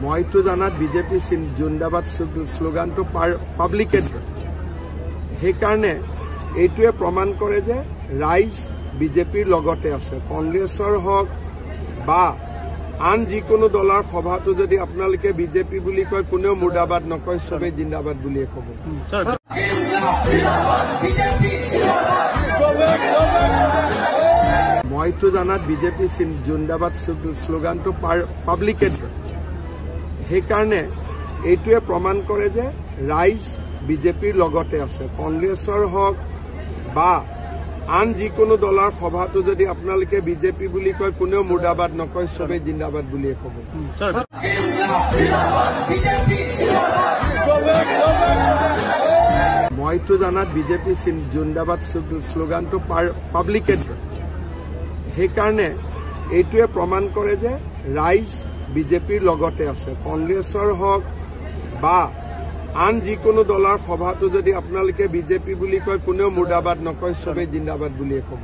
মইতো জানাত বিজেপি জিন্দাবাদ শ্লোগানটো পাব্লিকে সেইকাৰণে এইটোৱে প্ৰমাণ কৰে যে ৰাইজ বিজেপিৰ লগতে আছে। কংগ্ৰেছৰ হওক বা আন যিকোনো দলৰ সভাটো যদি আপোনালোকে বিজেপি বুলি কয়, কোনেও মুৰ্দাবাদ নকয়, চবেই জিন্দাবাদ বুলিয়ে ক'ব। মইতো জানাত বিজেপি জিন্দাবাদ শ্লোগানটো পাব্লিকে সেইকাৰণে এইটোৱে প্ৰমাণ কৰে যে ৰাইজ বিজেপিৰ লগতে আছে। কংগ্ৰেছৰ হওক বা আন যিকোনো দলৰ সভাটো যদি আপোনালোকে বিজেপি বুলি কয়, কোনেও মুৰ্দাবাদ নকয়, চবেই জিন্দাবাদ বুলিয়ে ক'ব। মইতো জানাত বিজেপি জিন্দাবাদ শ্লোগানটো পাব্লিকে সেইকাৰণে এইটোৱে প্ৰমাণ কৰে যে ৰাইজ বিজেপিৰ লগতে আছে। কংগ্ৰেছৰ হওক বা আন যিকোনো দলৰ সভাটো যদি আপোনালোকে বিজেপি বুলি কয়, কোনেও মুৰ্দাবাদ নকয়, চবেই জিন্দাবাদ বুলিয়ে ক'ব।